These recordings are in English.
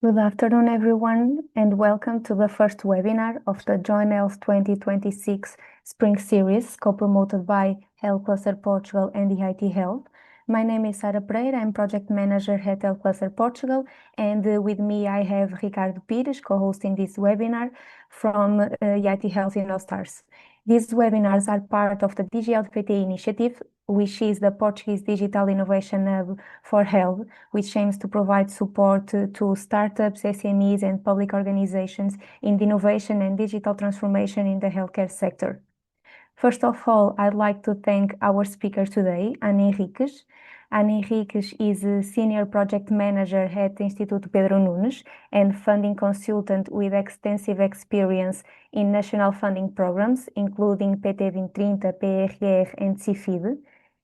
Good afternoon, everyone, and welcome to the first webinar of the JoinHealth 2026 Spring Series, co-promoted by Health Cluster Portugal and EIT Health. My name is Sara Pereira. I'm Project Manager at Health Cluster Portugal, and with me I have Ricardo Pires, co-hosting this webinar from EIT Health in All Stars. These webinars are part of the Digital PT initiative, which is the Portuguese Digital Innovation Hub for Health, which aims to provide support to startups, SMEs, and public organizations in the innovation and digital transformation in the healthcare sector. First of all, I'd like to thank our speaker today, Ana Henriques. Ana Henriques is a Senior Project Manager at Instituto Pedro Nunes and funding consultant with extensive experience in national funding programs, including PT2030, PRR, and CIFID.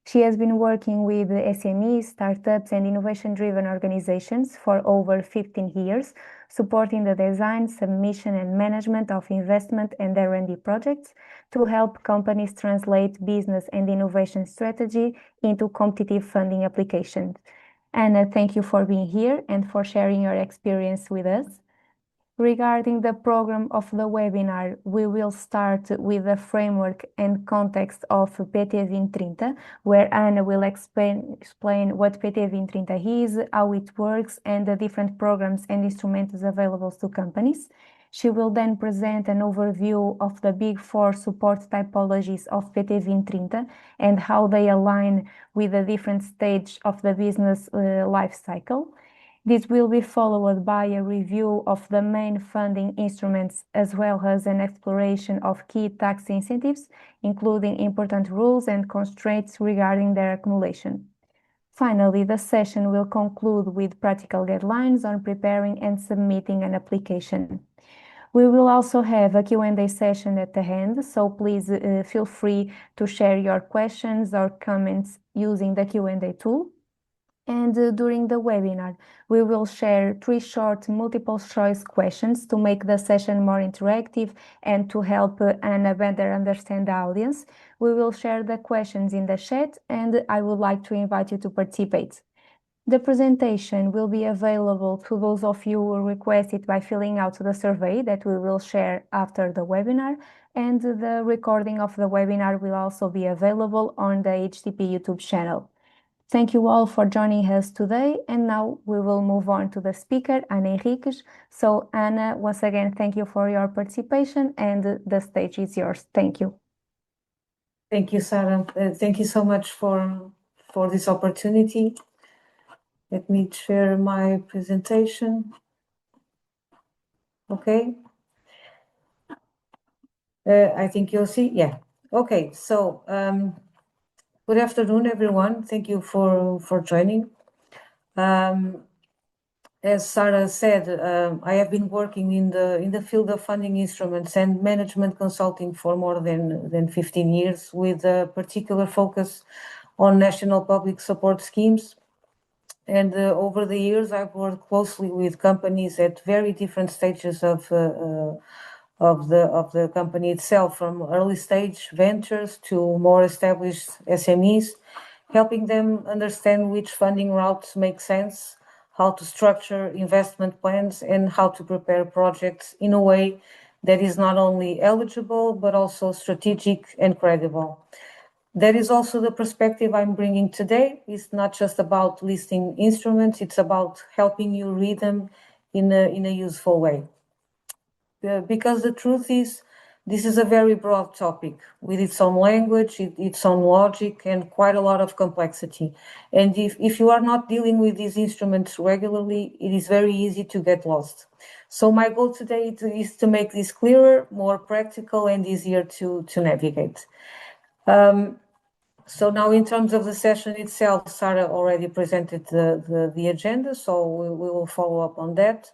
She has been working with SMEs, startups, and innovation-driven organizations for over 15 years, supporting the design, submission, and management of investment and R&D projects to help companies translate business and innovation strategy into competitive funding applications. Anna, thank you for being here and for sharing your experience with us. Regarding the program of the webinar, we will start with the framework and context of PT2030, where Anna will explain what PT2030 is, how it works, and the different programs and instruments available to companies. She will then present an overview of the big four support typologies of PT2030 and how they align with the different stages of the business life cycle. This will be followed by a review of the main funding instruments as well as an exploration of key tax incentives, including important rules and constraints regarding their accumulation. Finally, the session will conclude with practical guidelines on preparing and submitting an application. We will also have a Q&A session at the end, so please feel free to share your questions or comments using the Q&A tool. And during the webinar, we will share 3 short multiple choice questions to make the session more interactive and to help Anna better understand the audience. We will share the questions in the chat, and I would like to invite you to participate. The presentation will be available to those of you who requested by filling out the survey that we will share after the webinar, and the recording of the webinar will also be available on the HTP YouTube channel. Thank you all for joining us today, and now we will move on to the speaker, Ana Henriques. So Anna, once again, thank you for your participation, and the stage is yours. Thank you. Thank you, Sarah. Thank you so much for this opportunity. Let me share my presentation. Okay. I think you'll see. Yeah. Okay. So good afternoon, everyone. Thank you for joining. As Sarah said, I have been working in the field of funding instruments and management consulting for more than 15 years, with a particular focus on national public support schemes. And over the years, I've worked closely with companies at very different stages of the company itself, from early stage ventures to more established SMEs, helping them understand which funding routes make sense, how to structure investment plans, and how to prepare projects in a way that is not only eligible, but also strategic and credible. That is also the perspective I'm bringing today. It's not just about listing instruments, it's about helping you read them in a useful way. Because the truth is, this is a very broad topic with its own language, its own logic, and quite a lot of complexity. And if you are not dealing with these instruments regularly, it is very easy to get lost. So my goal today is to make this clearer, more practical, and easier to navigate. So now, in terms of the session itself, Sarah already presented the agenda, so we will follow up on that.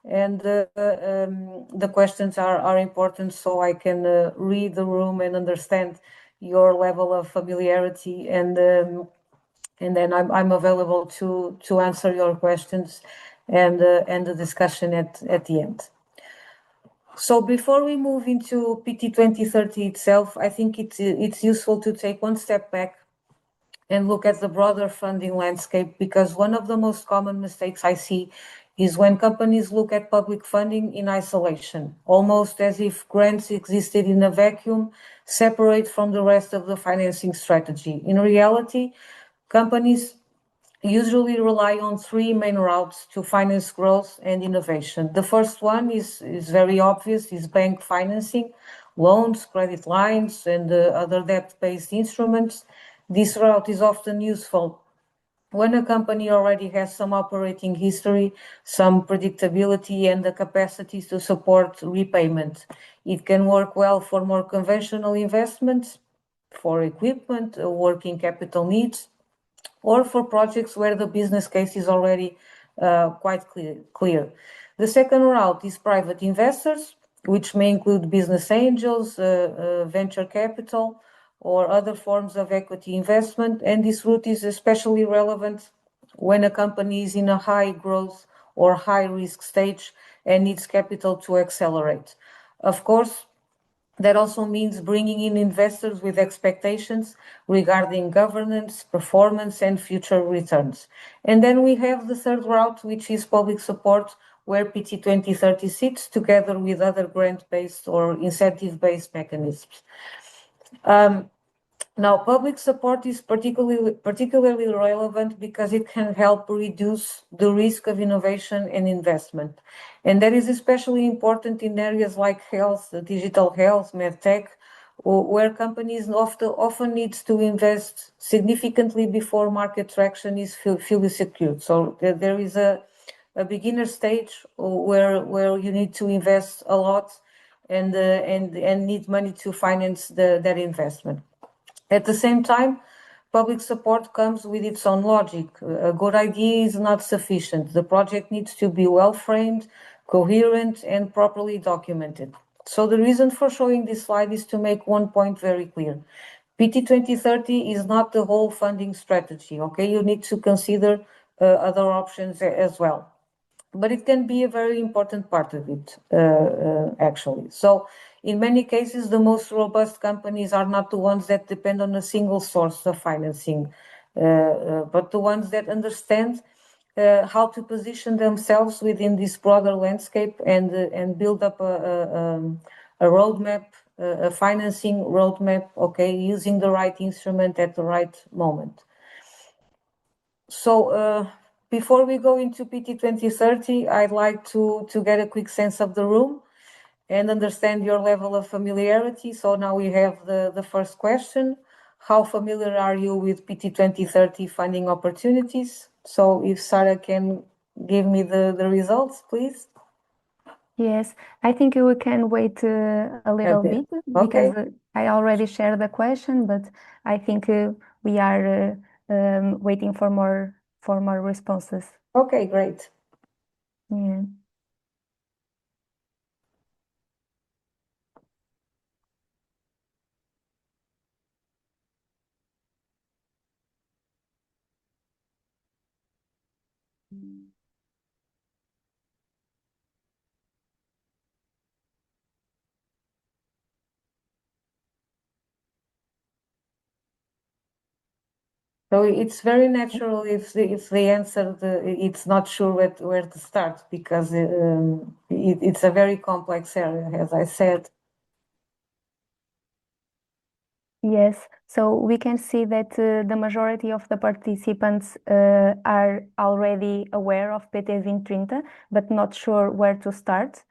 And the questions are important so I can read the room and understand your level of familiarity, and then I'm available to answer your questions and the discussion at the end. So before we move into PT2030 itself, I think it's useful to take one step back and look at the broader funding landscape, because one of the most common mistakes I see is when companies look at public funding in isolation, almost as if grants existed in a vacuum, separate from the rest of the financing strategy. In reality, companies usually rely on three main routes to finance growth and innovation. The first one is very obvious, is bank financing, loans, credit lines, and other debt-based instruments. This route is often useful when a company already has some operating history, some predictability, and the capacity to support repayment. It can work well for more conventional investments, for equipment, working capital needs, or for projects where the business case is already quite clear. The second route is private investors, which may include business angels, venture capital, or other forms of equity investment. And this route is especially relevant when a company is in a high growth or high risk stage and needs capital to accelerate. Of course, that also means bringing in investors with expectations regarding governance, performance, and future returns. And then we have the third route, which is public support, where PT2030 sits together with other grant-based or incentive-based mechanisms. Now, public support is particularly relevant because it can help reduce the risk of innovation and investment. And that is especially important in areas like health, digital health, medtech, where companies often need to invest significantly before market traction is fully secured. So there is a beginner stage where you need to invest a lot and need money to finance that investment. At the same time, public support comes with its own logic. A good idea is not sufficient. The project needs to be well framed, coherent, and properly documented. So the reason for showing this slide is to make one point very clear. PT2030 is not the whole funding strategy, okay? You need to consider other options as well. But it can be a very important part of it, actually. So in many cases, the most robust companies are not the ones that depend on a single source of financing, but the ones that understand how to position themselves within this broader landscape and build up a roadmap, a financing roadmap, okay, using the right instrument at the right moment. So before we go into PT2030, I'd like to get a quick sense of the room and understand your level of familiarity. So now we have the first question. How familiar are you with PT2030 funding opportunities? So if Sarah can give me the results, please. Yes, I think we can wait a little bit because Okay. I already shared the question, but I think we are waiting for more responses. Okay, great. Yeah. So it's very natural if the answer it's not sure where to start because it's a very complex area, as I said. Yes, so we can see that the majority of the participants are already aware of PT2030, but not sure where to start.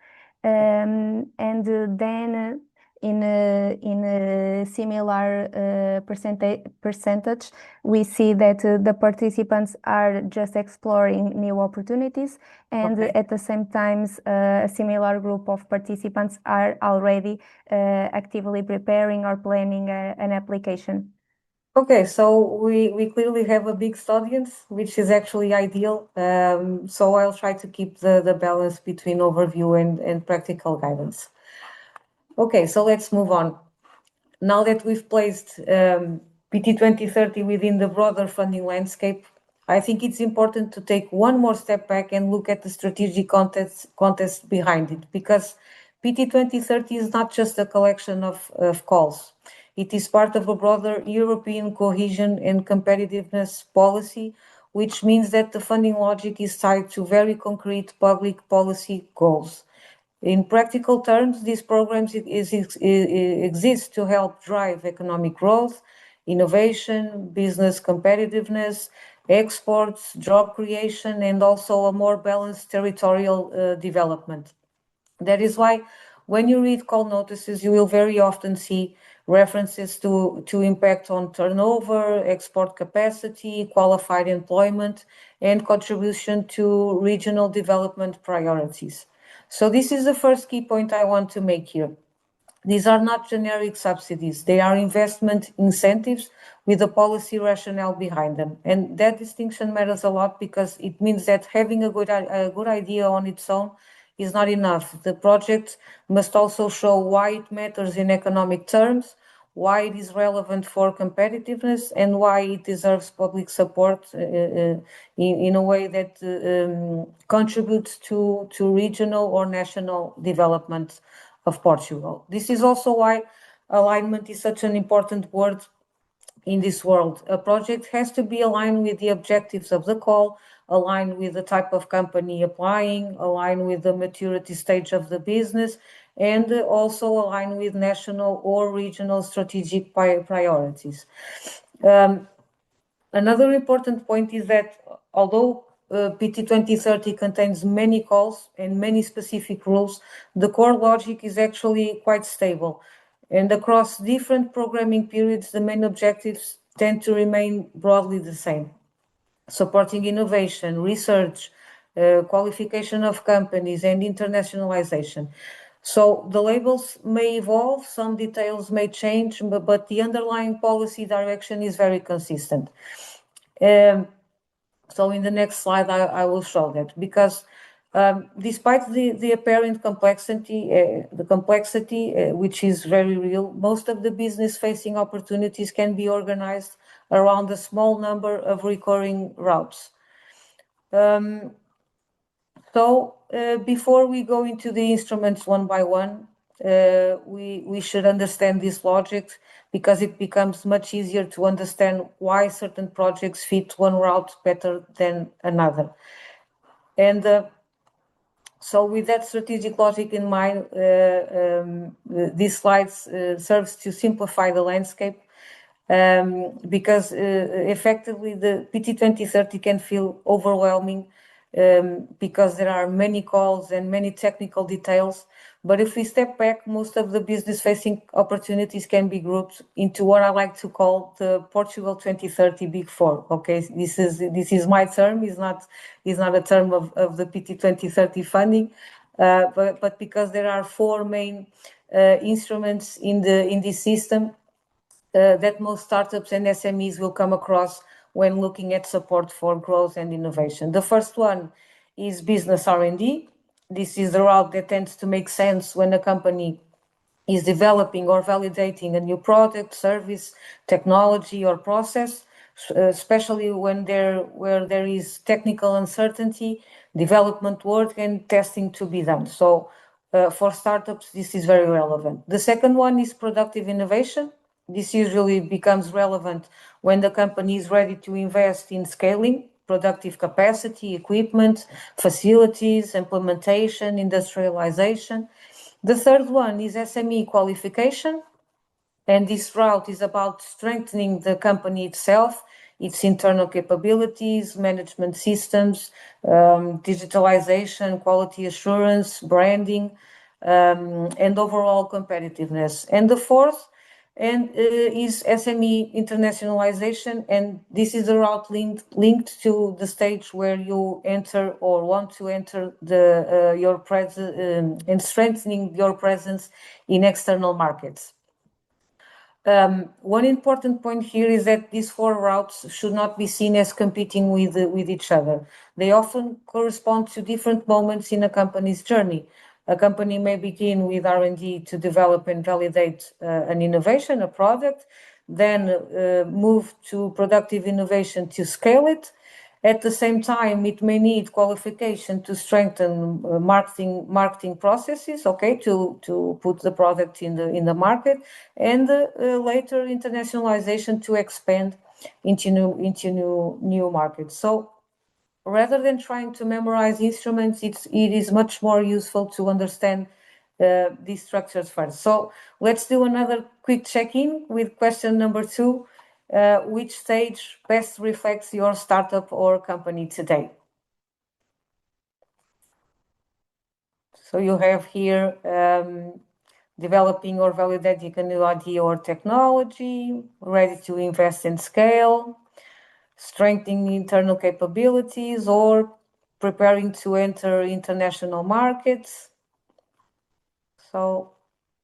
And then in a similar percentage, we see that the participants are just exploring new opportunities, and Okay. at the same time, a similar group of participants are already actively preparing or planning an application. Okay, so we clearly have a big audience, which is actually ideal. So I'll try to keep the balance between overview and practical guidance. Okay, so let's move on. Now that we've placed PT2030 within the broader funding landscape, I think it's important to take one more step back and look at the strategic context behind it, because PT2030 is not just a collection of calls. It is part of a broader European cohesion and competitiveness policy, which means that the funding logic is tied to very concrete public policy goals. In practical terms, these programs exist to help drive economic growth, innovation, business competitiveness, exports, job creation, and also a more balanced territorial development. That is why when you read call notices, you will very often see references to impact on turnover, export capacity, qualified employment, and contribution to regional development priorities. So this is the first key point I want to make here. These are not generic subsidies. They are investment incentives with a policy rationale behind them. And that distinction matters a lot because it means that having a good idea on its own is not enough. The project must also show why it matters in economic terms, why it is relevant for competitiveness, and why it deserves public support in a way that contributes to regional or national development of Portugal. This is also why alignment is such an important word in this world. A project has to be aligned with the objectives of the call, aligned with the type of company applying, aligned with the maturity stage of the business, and also aligned with national or regional strategic priorities. Another important point is that although PT2030 contains many calls and many specific rules, the core logic is actually quite stable. And across different programming periods, the main objectives tend to remain broadly the same. Supporting innovation, research, qualification of companies, and internationalization. So the labels may evolve, some details may change, but the underlying policy direction is very consistent. So in the next slide, I will show that because despite the apparent complexity, which is very real, most of the business-facing opportunities can be organized around a small number of recurring routes. So before we go into the instruments one by one, we should understand this logic because it becomes much easier to understand why certain projects fit one route better than another. And so with that strategic logic in mind, this slide serves to simplify the landscape because effectively the PT2030 can feel overwhelming because there are many calls and many technical details. But if we step back, most of the business-facing opportunities can be grouped into what I like to call the Portugal 2030 Big Four. Okay, this is my term. It's not a term of the PT2030 funding, but because there are four main instruments in this system that most startups and SMEs will come across when looking at support for growth and innovation. The first one is business R&D. This is the route that tends to make sense when a company is developing or validating a new product, service, technology, or process, especially where there is technical uncertainty, development work, and testing to be done. So for startups, this is very relevant. The second one is productive innovation. This usually becomes relevant when the company is ready to invest in scaling, productive capacity, equipment, facilities, implementation, industrialization. The third one is SME qualification, and this route is about strengthening the company itself, its internal capabilities, management systems, digitalization, quality assurance, branding, and overall competitiveness. And the fourth is SME internationalization, and this is a route linked to the stage where you enter or want to enter your presence and strengthening your presence in external markets. One important point here is that these four routes should not be seen as competing with each other. They often correspond to different moments in a company's journey. A company may begin with R&D to develop and validate an innovation, a product, then move to productive innovation to scale it. At the same time, it may need qualification to strengthen marketing processes, okay, to put the product in the market, and later internationalization to expand into new markets. So rather than trying to memorize instruments, it is much more useful to understand these structures first. So let's do another quick check-in with question number 2. Which stage best reflects your startup or company today? So you have here developing or validating a new idea or technology, ready to invest and scale, strengthening internal capabilities, or preparing to enter international markets. So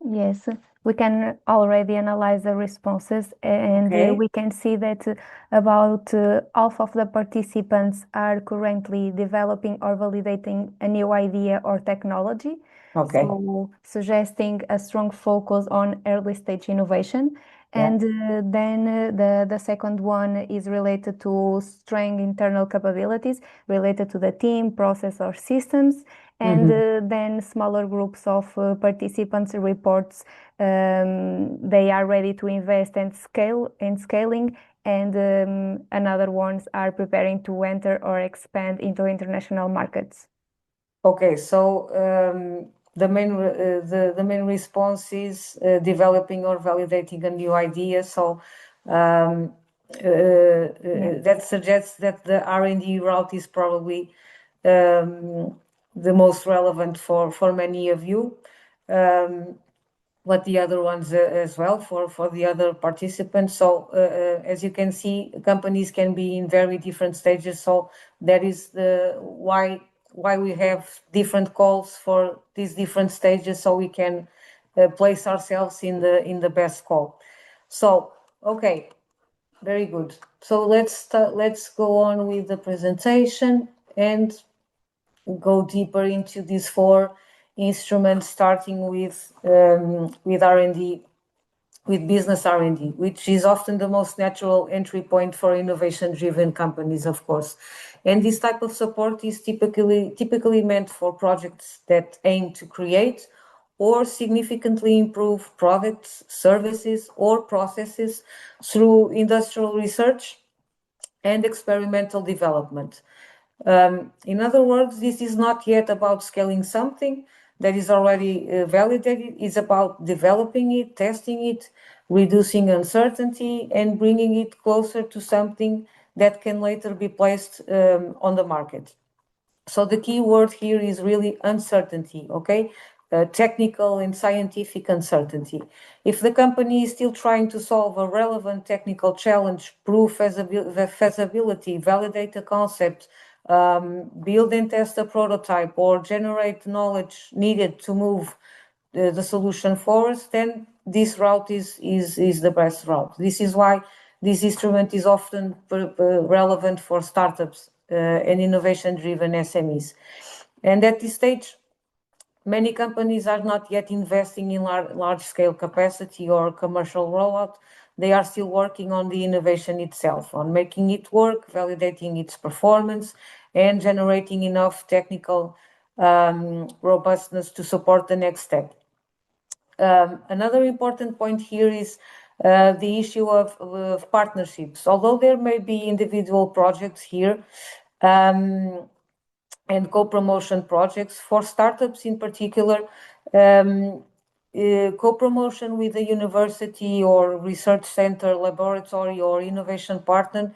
Yes, we can already analyze the responses, and okay. we can see that about half of the participants are currently developing or validating a new idea or technology. Okay. So, suggesting a strong focus on early stage innovation. Yeah. And then the second one is related to strong internal capabilities related to the team, process, or systems. And then smaller groups of participants reports they are ready to invest and scaling, and another ones are preparing to enter or expand into international markets. Okay, so the main response is developing or validating a new idea. So that suggests that the R&D route is probably the most relevant for many of you. But the other ones as well for the other participants. So as you can see, companies can be in very different stages. So that is why we have different calls for these different stages, so we can place ourselves in the best call. So okay, very good. So let's go on with the presentation and go deeper into these 4 instruments, starting with R&D, with business R&D, which is often the most natural entry point for innovation-driven companies, of course. And this type of support is typically meant for projects that aim to create or significantly improve products, services, or processes through industrial research and experimental development. In other words, this is not yet about scaling something that is already validated. It's about developing it, testing it, reducing uncertainty, and bringing it closer to something that can later be placed on the market. So the key word here is really uncertainty, okay? Technical and scientific uncertainty. If the company is still trying to solve a relevant technical challenge, prove feasibility, validate a concept, build and test a prototype, or generate knowledge needed to move the solution forward, then this route is the best route. This is why this instrument is often relevant for startups and innovation-driven SMEs. And at this stage, many companies are not yet investing in large-scale capacity or commercial rollout. They are still working on the innovation itself, on making it work, validating its performance, and generating enough technical robustness to support the next step. Another important point here is the issue of partnerships. Although there may be individual projects here and co-promotion projects, for startups in particular, co-promotion with a university or research center, laboratory, or innovation partner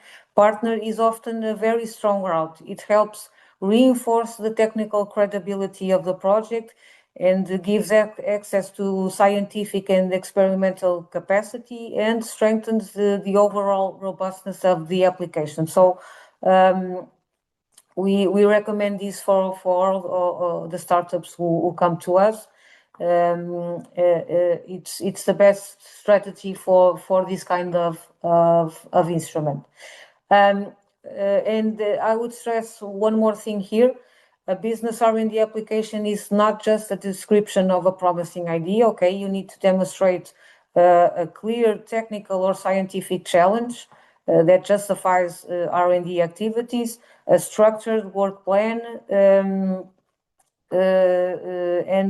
is often a very strong route. It helps reinforce the technical credibility of the project and gives access to scientific and experimental capacity and strengthens the overall robustness of the application. So we recommend this for all the startups who come to us. It's the best strategy for this kind of instrument. And I would stress one more thing here. A business R&D application is not just a description of a promising idea, okay? You need to demonstrate a clear technical or scientific challenge that justifies R&D activities, a structured work plan, and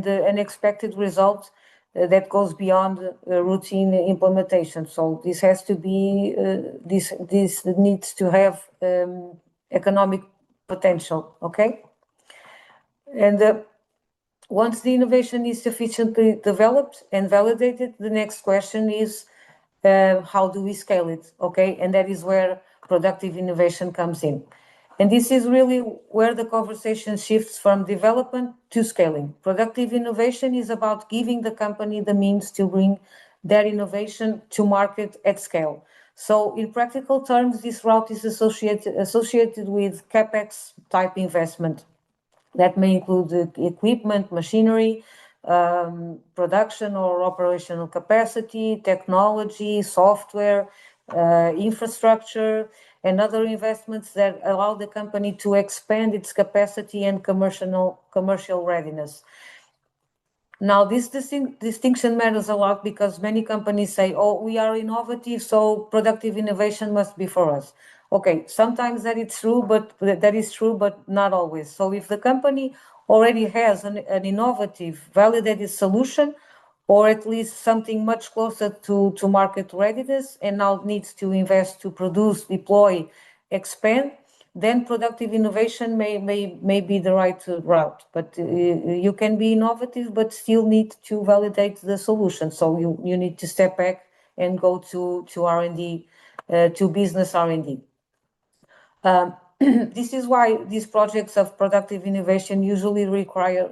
an expected result that goes beyond routine implementation. So this has to be, this needs to have economic potential, okay? And once the innovation is sufficiently developed and validated, the next question is how do we scale it, okay? And that is where productive innovation comes in. And this is really where the conversation shifts from development to scaling. Productive innovation is about giving the company the means to bring their innovation to market at scale. So in practical terms, this route is associated with CapEx type investment. That may include equipment, machinery, production or operational capacity, technology, software, infrastructure, and other investments that allow the company to expand its capacity and commercial readiness. Now, this distinction matters a lot because many companies say, oh, we are innovative, so productive innovation must be for us. Okay, sometimes that is true, but not always. So if the company already has an innovative, validated solution, or at least something much closer to market readiness, and now needs to invest to produce, deploy, expand, then productive innovation may be the right route. But you can be innovative, but still need to validate the solution. So you need to step back and go to R&D, to business R&D. This is why these projects of productive innovation usually require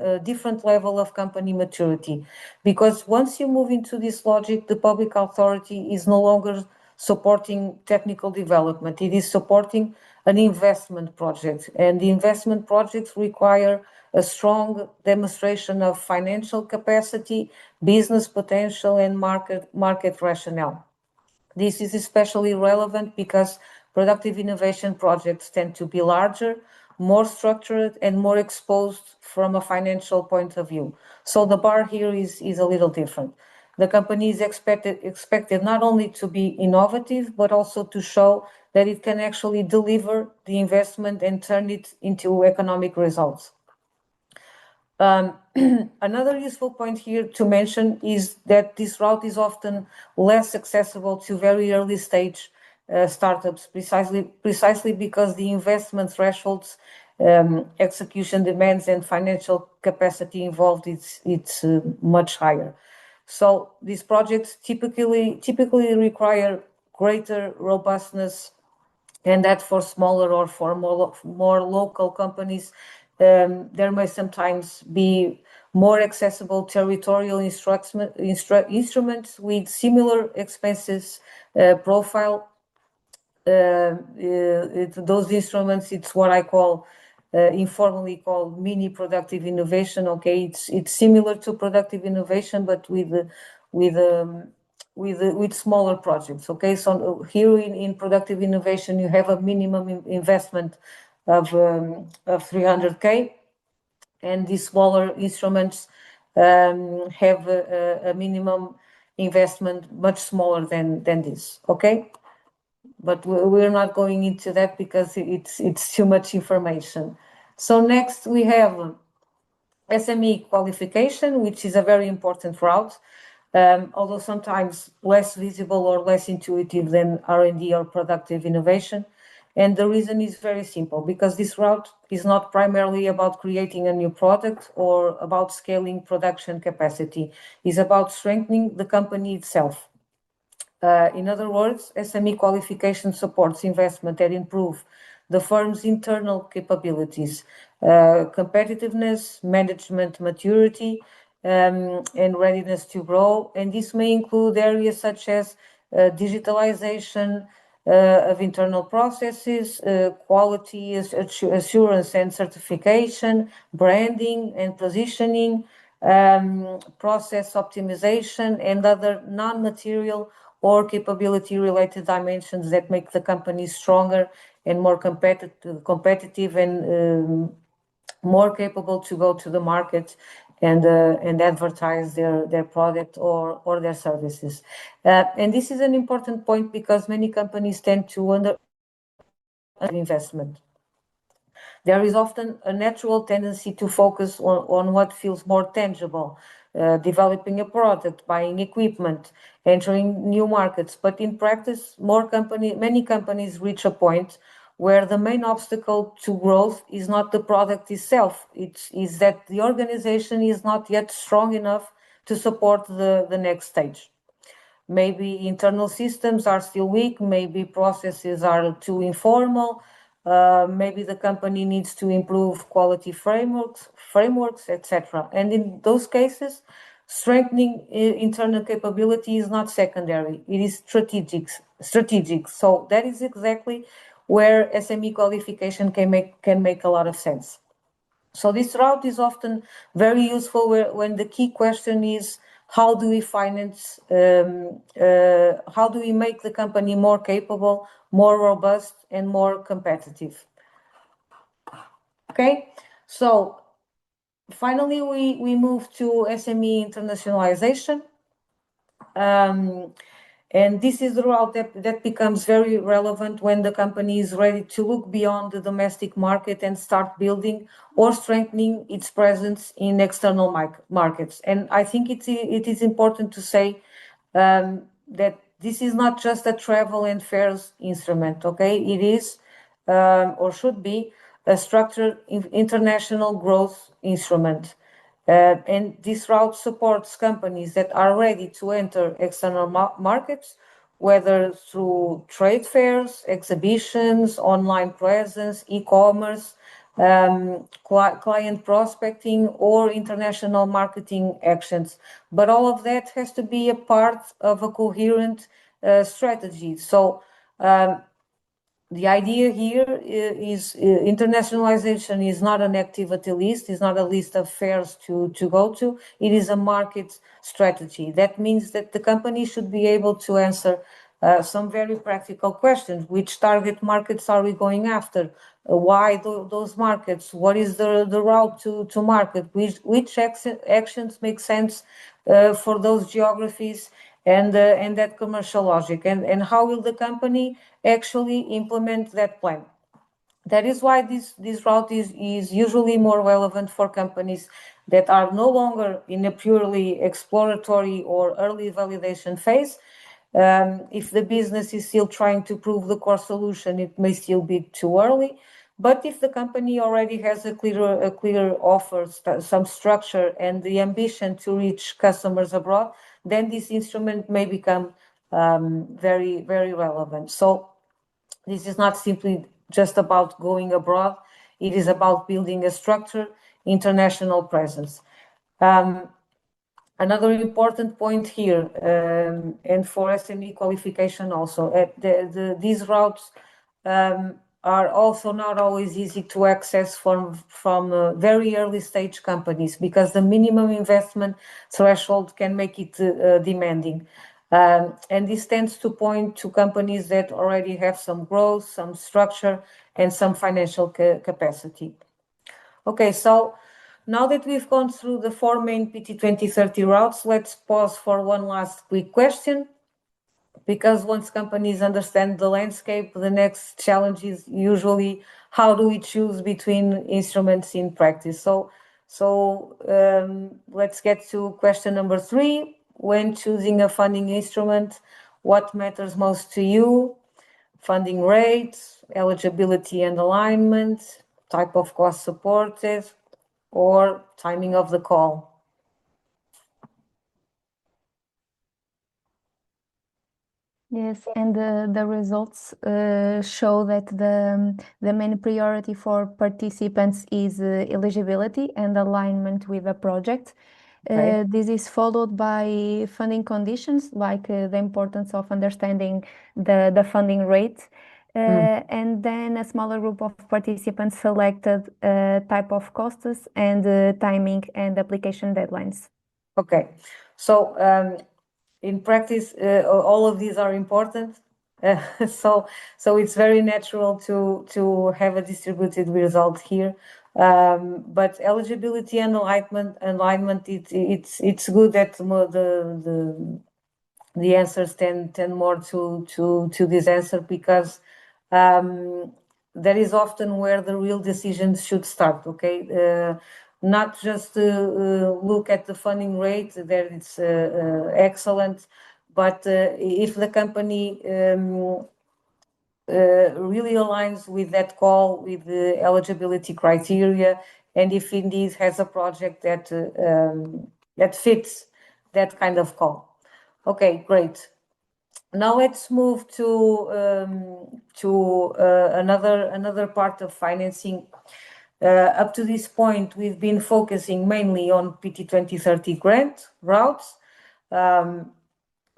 a different level of company maturity, because once you move into this logic, the public authority is no longer supporting technical development. It is supporting an investment project, and the investment projects require a strong demonstration of financial capacity, business potential, and market rationale. This is especially relevant because productive innovation projects tend to be larger, more structured, and more exposed from a financial point of view. So the bar here is a little different. The company is expected not only to be innovative, but also to show that it can actually deliver the investment and turn it into economic results. Another useful point here to mention is that this route is often less accessible to very early stage startups, precisely because the investment thresholds, execution demands, and financial capacity involved it's much higher. So these projects typically require greater robustness, and that for smaller or for more local companies, there may sometimes be more accessible territorial instruments with similar expenses profile. Those instruments, it's what I call informally called mini productive innovation. Okay, it's similar to productive innovation, but with smaller projects. Okay, so here in productive innovation, you have a minimum investment of 300K, and these smaller instruments have a minimum investment much smaller than this. Okay, but we're not going into that because it's too much information. So next we have SME qualification, which is a very important route, although sometimes less visible or less intuitive than R&D or productive innovation. And the reason is very simple, because this route is not primarily about creating a new product or about scaling production capacity. It's about strengthening the company itself. In other words, SME qualification supports investment that improve the firm's internal capabilities, competitiveness, management maturity, and readiness to grow. And this may include areas such as digitalization of internal processes, quality assurance and certification, branding and positioning, process optimization, and other non-material or capability-related dimensions that make the company stronger and more competitive and more capable to go to the market and advertise their product or their services. And this is an important point because many companies tend to under investment. There is often a natural tendency to focus on what feels more tangible, developing a product, buying equipment, entering new markets. But in practice, many companies reach a point where the main obstacle to growth is not the product itself. It is that the organization is not yet strong enough to support the next stage. Maybe internal systems are still weak, maybe processes are too informal, maybe the company needs to improve quality frameworks, etc. And in those cases, strengthening internal capability is not secondary; it is strategic. So that is exactly where SME qualification can make a lot of sense. So this route is often very useful when the key question is how do we finance, how do we make the company more capable, more robust, and more competitive? Okay, so finally we move to SME internationalization. And this is the route that becomes very relevant when the company is ready to look beyond the domestic market and start building or strengthening its presence in external markets. And I think it is important to say that this is not just a travel and fairs instrument, okay? It is, or should be, a structured international growth instrument. And this route supports companies that are ready to enter external markets, whether through trade fairs, exhibitions, online presence, e-commerce, client prospecting, or international marketing actions. But all of that has to be a part of a coherent strategy. So the idea here is internationalization is not an activity list, it's not a list of fairs to go to, it is a market strategy. That means that the company should be able to answer some very practical questions. Which target markets are we going after? Why those markets? What is the route to market? Which actions make sense for those geographies? And that commercial logic, and how will the company actually implement that plan? That is why this route is usually more relevant for companies that are no longer in a purely exploratory or early validation phase. If the business is still trying to prove the core solution, it may still be too early. But if the company already has a clear offer, some structure, and the ambition to reach customers abroad, then this instrument may become very, very relevant. So this is not simply just about going abroad. It is about building a structured international presence. Another important point here, and for SME qualification also, these routes are also not always easy to access from very early stage companies, because the minimum investment threshold can make it demanding. And this tends to point to companies that already have some growth, some structure, and some financial capacity. Okay, so now that we've gone through the four main PT2030 routes, let's pause for one last quick question. Because once companies understand the landscape, the next challenge is usually how do we choose between instruments in practice? So let's get to question number 3. When choosing a funding instrument, what matters most to you? Funding rate, eligibility and alignment, type of cost supported, or timing of the call? Yes, and the results show that the main priority for participants is eligibility and alignment with the project. Okay. This is followed by funding conditions, like the importance of understanding the funding rate. And then a smaller group of participants selected type of costs and timing and application deadlines. Okay, so in practice, all of these are important. So it's very natural to have a distributed result here. But eligibility and alignment, it's good that the answers tend more to this answer, because that is often where the real decisions should start, okay? Not just look at the funding rate, that it's excellent, but if the company really aligns with that call, with the eligibility criteria, and if indeed has a project that fits that kind of call. Okay, great. Now let's move to another part of financing. Up to this point, we've been focusing mainly on PT2030 grant routes,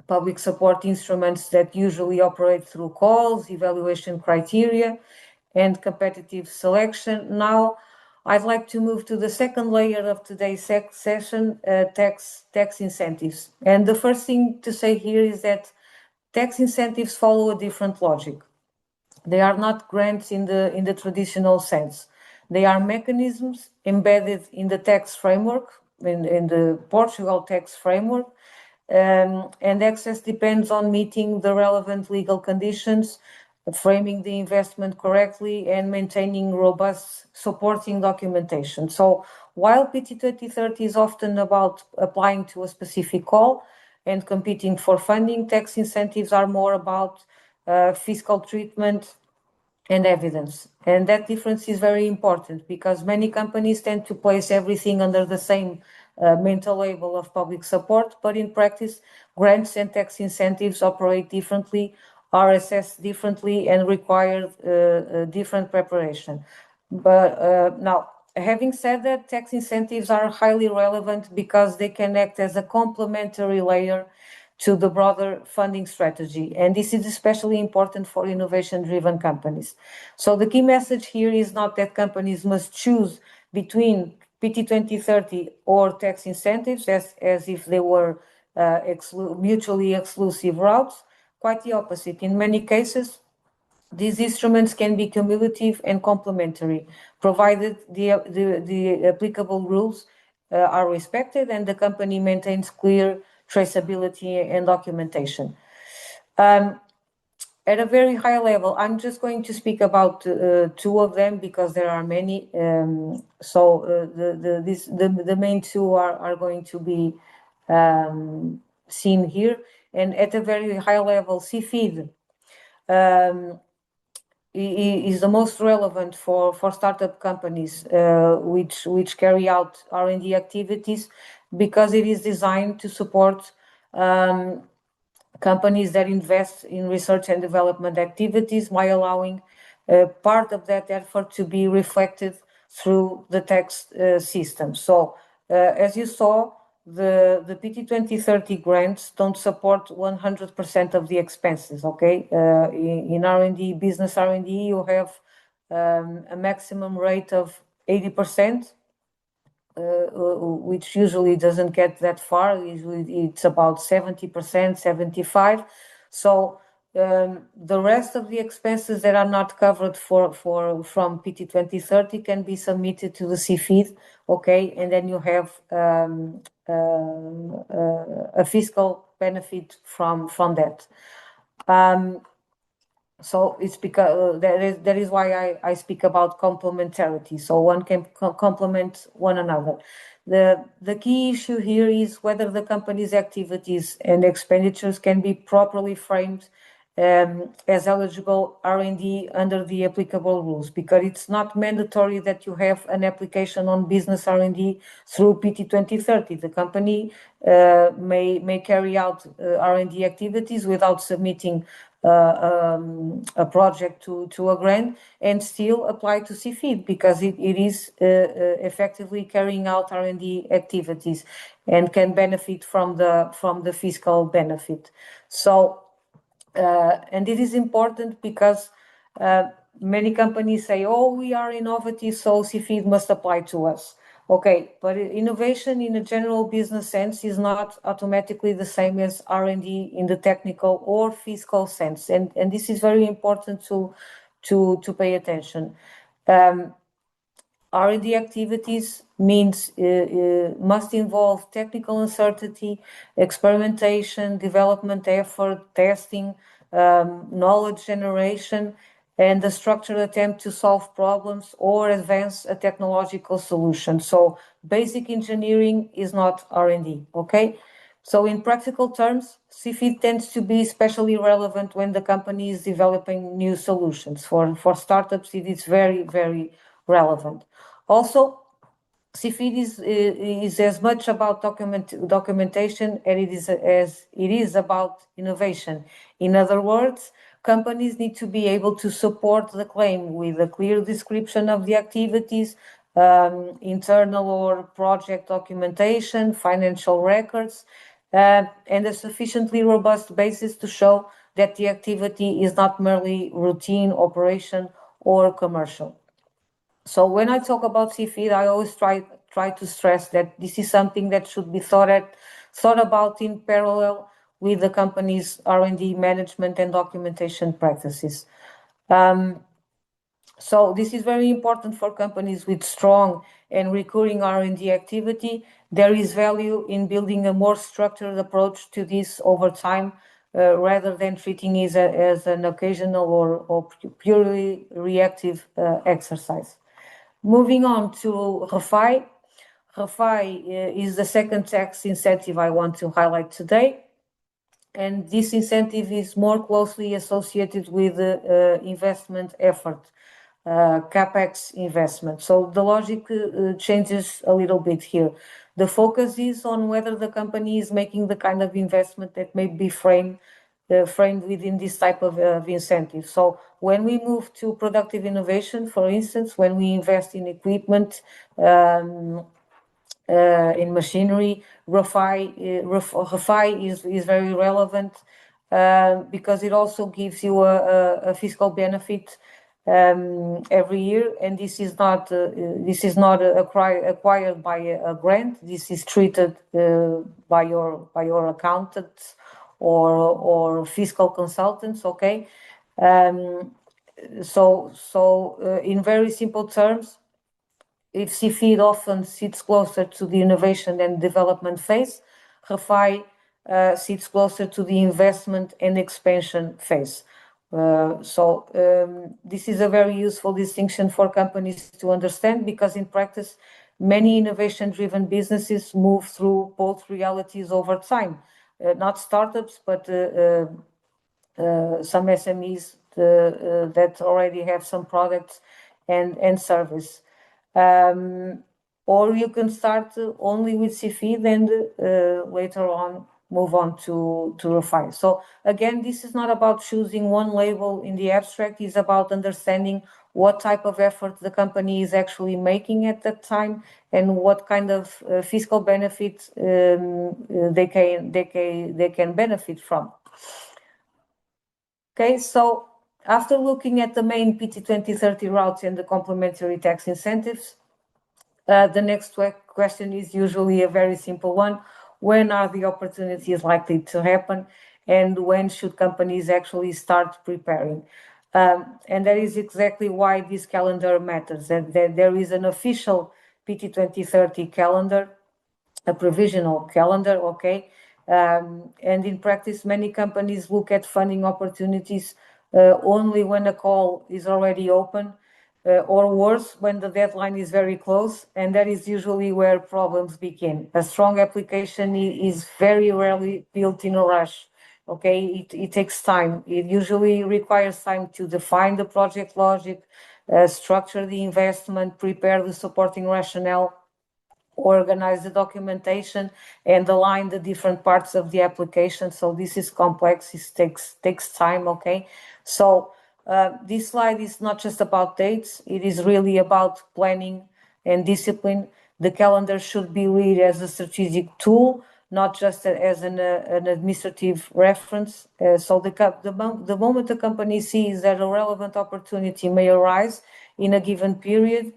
public support instruments that usually operate through calls, evaluation criteria, and competitive selection. Now, I'd like to move to the second layer of today's session, tax incentives. And the first thing to say here is that tax incentives follow a different logic. They are not grants in the traditional sense. They are mechanisms embedded in the tax framework, in the Portugal tax framework, and access depends on meeting the relevant legal conditions, framing the investment correctly, and maintaining robust supporting documentation. So while PT 2030 is often about applying to a specific call and competing for funding, tax incentives are more about fiscal treatment and evidence. And that difference is very important because many companies tend to place everything under the same mental label of public support, but in practice, grants and tax incentives operate differently, are assessed differently, and require different preparation. But now, having said that, tax incentives are highly relevant because they can act as a complementary layer to the broader funding strategy. And this is especially important for innovation-driven companies. So the key message here is not that companies must choose between PT 2030 or tax incentives as if they were mutually exclusive routes. Quite the opposite. In many cases, these instruments can be cumulative and complementary, provided the applicable rules are respected and the company maintains clear traceability and documentation. At a very high level, I'm just going to speak about two of them because there are many. The main two are going to be seen here. And at a very high level, CFID is the most relevant for startup companies which carry out R&D activities because it is designed to support companies that invest in research and development activities by allowing part of that effort to be reflected through the tax system. So as you saw, the PT 2030 grants don't support 100% of the expenses, okay? In R&D, business R&D, you have a maximum rate of 80%, which usually doesn't get that far. Usually it's about 70%, 75%. So the rest of the expenses that are not covered from PT 2030 can be submitted to the CFID, okay? And then you have a fiscal benefit from that. So it's because that is why I speak about complementarity. So one can complement one another. The key issue here is whether the company's activities and expenditures can be properly framed as eligible R&D under the applicable rules, because it's not mandatory that you have an application on business R&D through PT 2030. The company may carry out R&D activities without submitting a project to a grant and still apply to CFID because it is effectively carrying out R&D activities and can benefit from the fiscal benefit. So, and it is important because many companies say, oh, we are innovative, so CFID must apply to us. Okay, but innovation in a general business sense is not automatically the same as R&D in the technical or fiscal sense. And this is very important to pay attention. R&D activities must involve technical uncertainty, experimentation, development effort, testing, knowledge generation, and a structured attempt to solve problems or advance a technological solution. So basic engineering is not R&D, okay? So in practical terms, CFID tends to be especially relevant when the company is developing new solutions. For startups, it is very, very relevant. Also, CFID is as much about documentation as it is about innovation. In other words, companies need to be able to support the claim with a clear description of the activities, internal or project documentation, financial records, and a sufficiently robust basis to show that the activity is not merely routine operation or commercial. So when I talk about CFID, I always try to stress that this is something that should be thought about in parallel with the company's R&D management and documentation practices. So this is very important for companies with strong and recurring R&D activity. There is value in building a more structured approach to this over time, rather than treating it as an occasional or purely reactive exercise. Moving on to REFI. REFI is the second tax incentive I want to highlight today. And this incentive is more closely associated with the investment effort, CapEx investment. So the logic changes a little bit here. The focus is on whether the company is making the kind of investment that may be framed within this type of incentive. So when we move to productive innovation, for instance, when we invest in equipment, in machinery, REFI is very relevant because it also gives you a fiscal benefit every year, and this is not acquired by a grant. This is treated by your accountant or fiscal consultants. Okay, so in very simple terms, if CFID often sits closer to the innovation and development phase, REFI sits closer to the investment and expansion phase. This is a very useful distinction for companies to understand, because in practice, many innovation-driven businesses move through both realities over time. Not startups, but some SMEs that already have some products and service. Or you can start only with CFID and later on move on to REFI. So again, this is not about choosing one label in the abstract. It's about understanding what type of effort the company is actually making at that time and what kind of fiscal benefits they can benefit from. Okay, so after looking at the main PT2030 routes and the complementary tax incentives, the next question is usually a very simple one. When are the opportunities likely to happen, and when should companies actually start preparing? And that is exactly why this calendar matters. There is an official PT2030 calendar, a provisional calendar, okay? And in practice, many companies look at funding opportunities only when a call is already open, or worse, when the deadline is very close, and that is usually where problems begin. A strong application is very rarely built in a rush. Okay, it takes time. It usually requires time to define the project logic, structure the investment, prepare the supporting rationale, organize the documentation, and align the different parts of the application. So this is complex. It takes time. Okay, so this slide is not just about dates. It is really about planning and discipline. The calendar should be read as a strategic tool, not just as an administrative reference. So the moment a company sees that a relevant opportunity may arise in a given period,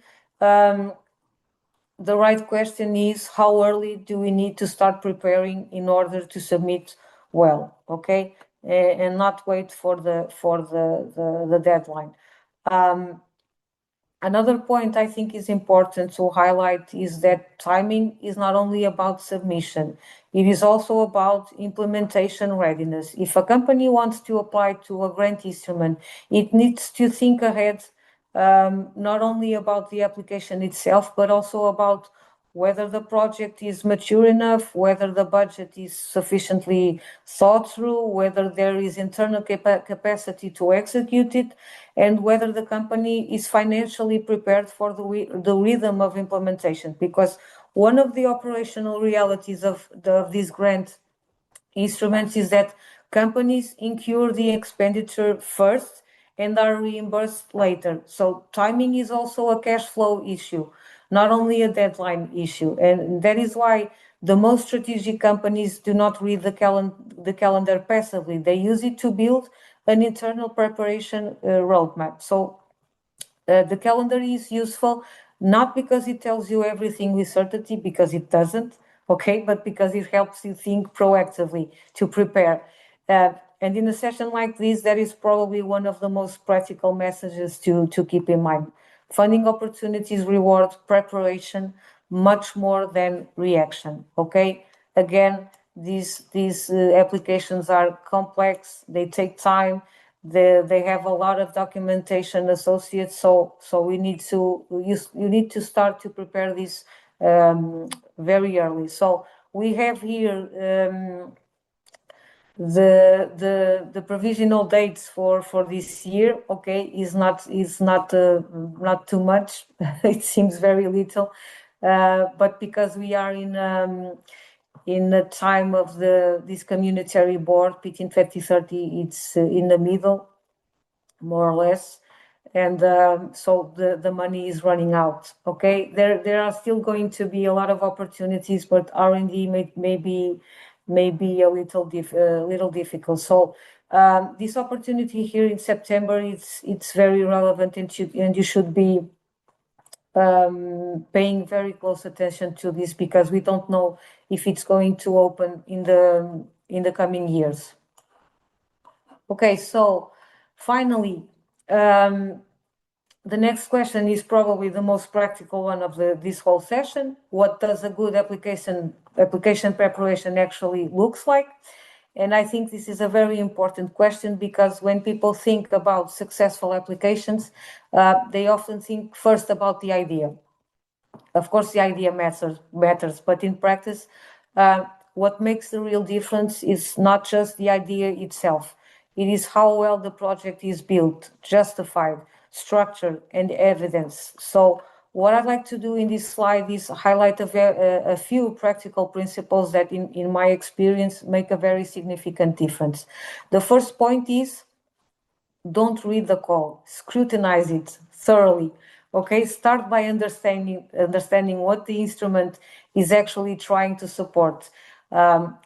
the right question is, how early do we need to start preparing in order to submit well, okay? And not wait for the deadline. Another point I think is important to highlight is that timing is not only about submission, it is also about implementation readiness. If a company wants to apply to a grant instrument, it needs to think ahead, not only about the application itself, but also about whether the project is mature enough, whether the budget is sufficiently thought through, whether there is internal capacity to execute it, and whether the company is financially prepared for the rhythm of implementation. Because one of the operational realities of these grant instruments is that companies incur the expenditure first and are reimbursed later. So timing is also a cash flow issue, not only a deadline issue. And that is why the most strategic companies do not read the calendar passively. They use it to build an internal preparation roadmap. So the calendar is useful not because it tells you everything with certainty, because it doesn't, okay, but because it helps you think proactively to prepare. And in a session like this, that is probably one of the most practical messages to keep in mind. Funding opportunities reward preparation much more than reaction, okay? Again, these applications are complex, they take time, they have a lot of documentation associated, so you need to start to prepare this very early. So we have here the provisional dates for this year. Okay, is not too much. It seems very little, but because we are in the time of this community board, PT2030, it's in the middle, more or less. And so the money is running out. Okay, there are still going to be a lot of opportunities, but R&D may be a little difficult. So this opportunity here in September, it's very relevant, and you should be paying very close attention to this, because we don't know if it's going to open in the coming years. Okay, so finally, the next question is probably the most practical one of this whole session. What does a good application preparation actually looks like? And I think this is a very important question, because when people think about successful applications, they often think first about the idea. Of course, the idea matters, but in practice, what makes the real difference is not just the idea itself. It is how well the project is built, justified, structured, and evidence. So what I'd like to do in this slide is highlight a few practical principles that, in my experience, make a very significant difference. The first point is, don't read the call, scrutinize it thoroughly. Okay, start by understanding what the instrument is actually trying to support.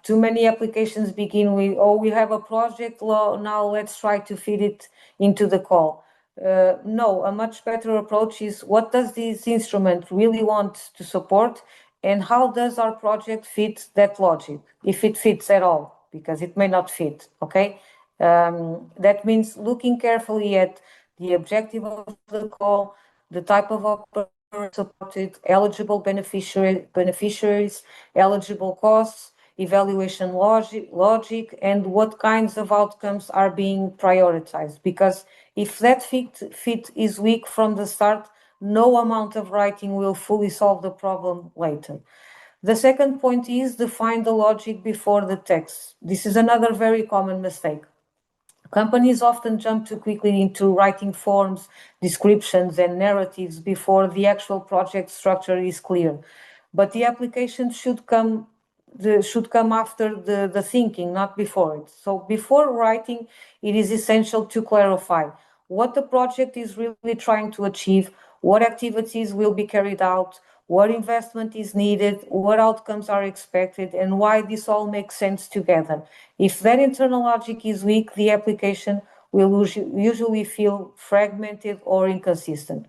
Too many applications begin with, oh, we have a project law, now let's try to fit it into the call. No, a much better approach is, what does this instrument really want to support, and how does our project fit that logic, if it fits at all, because it may not fit, okay? That means looking carefully at the objective of the call, the type of operator supported, eligible beneficiaries, eligible costs, evaluation logic, and what kinds of outcomes are being prioritized. Because if that fit is weak from the start, no amount of writing will fully solve the problem later. The second point is, define the logic before the text. This is another very common mistake. Companies often jump too quickly into writing forms, descriptions, and narratives before the actual project structure is clear. But the application should come after the thinking, not before it. So before writing, it is essential to clarify what the project is really trying to achieve, what activities will be carried out, what investment is needed, what outcomes are expected, and why this all makes sense together. If that internal logic is weak, the application will usually feel fragmented or inconsistent.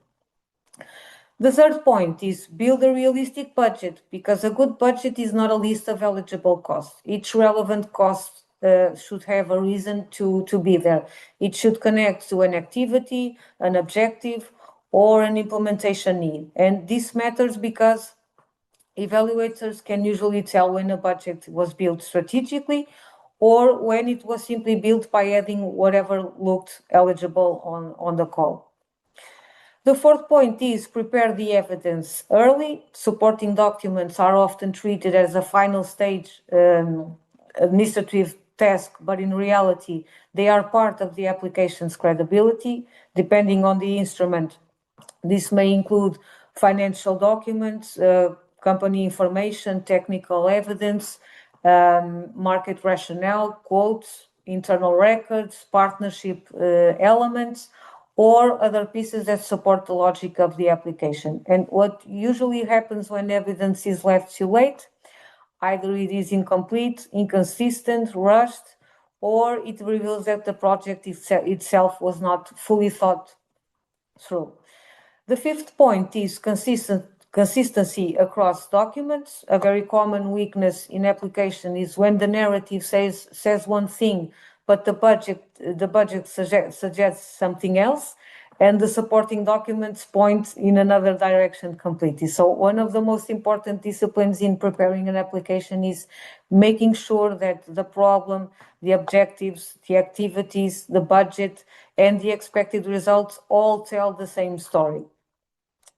The third point is, build a realistic budget, because a good budget is not a list of eligible costs. Each relevant cost should have a reason to be there. It should connect to an activity, an objective, or an implementation need. And this matters because evaluators can usually tell when a budget was built strategically or when it was simply built by adding whatever looked eligible on the call. The fourth point is prepare the evidence early. Supporting documents are often treated as a final stage administrative task, but in reality, they are part of the application's credibility, depending on the instrument. This may include financial documents, company information, technical evidence, market rationale, quotes, internal records, partnership elements, or other pieces that support the logic of the application. And what usually happens when evidence is left too late, either it is incomplete, inconsistent, rushed, or it reveals that the project itself was not fully thought through. The fifth point is consistency across documents. A very common weakness in application is when the narrative says one thing, but the budget suggests something else, and the supporting documents point in another direction completely. So one of the most important disciplines in preparing an application is making sure that the problem, the objectives, the activities, the budget, and the expected results all tell the same story.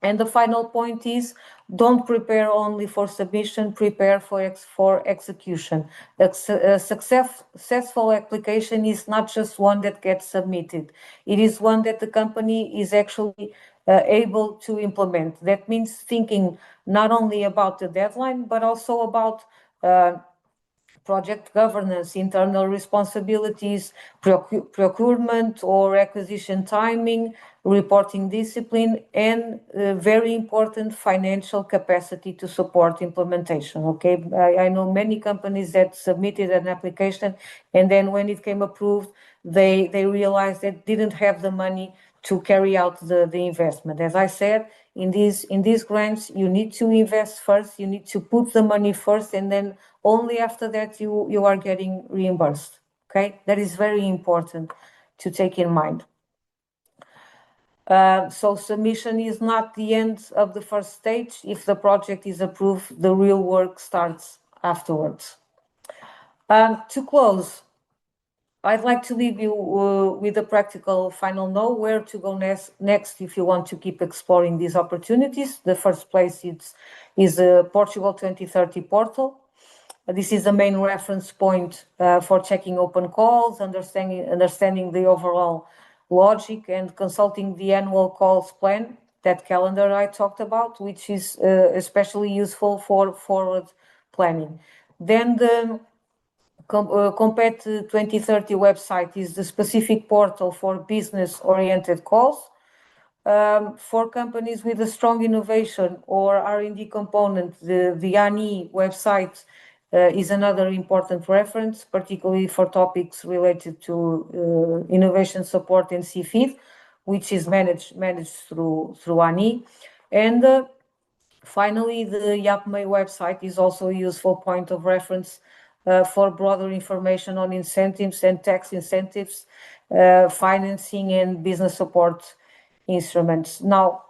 And the final point is don't prepare only for submission, prepare for execution. A successful application is not just one that gets submitted. It is one that the company is actually able to implement. That means thinking not only about the deadline, but also about project governance, internal responsibilities, procurement or acquisition timing, reporting discipline, and very important financial capacity to support implementation. Okay, I know many companies that submitted an application and then when it came approved, they realized that didn't have the money to carry out the investment. As I said, in these grants, you need to invest first, you need to put the money first, and then only after that you are getting reimbursed. Okay, that is very important to take in mind. So submission is not the end of the first stage. If the project is approved, the real work starts afterwards. To close, I'd like to leave you with a practical final note where to go next if you want to keep exploring these opportunities. The first place is the Portugal 2030 portal. This is the main reference point for checking open calls, understanding the overall logic, and consulting the annual calls plan, that calendar I talked about, which is especially useful for forward planning. Then the Compet 2030 website is the specific portal for business-oriented calls. For companies with a strong innovation or R&D component, the ANI website is another important reference, particularly for topics related to innovation support and CFID, which is managed through ANI. And finally, the YAPME website is also a useful point of reference for broader information on incentives and tax incentives, financing and business support instruments. Now,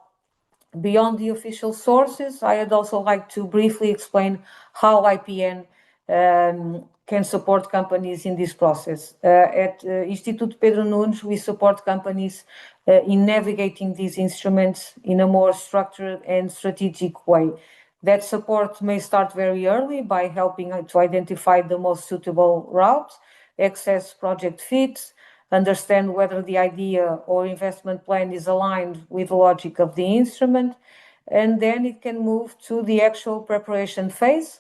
beyond the official sources, I'd also like to briefly explain how IPN can support companies in this process. At Instituto Pedro Nunes, we support companies in navigating these instruments in a more structured and strategic way. That support may start very early by helping to identify the most suitable route, access project fits, understand whether the idea or investment plan is aligned with the logic of the instrument, and then it can move to the actual preparation phase,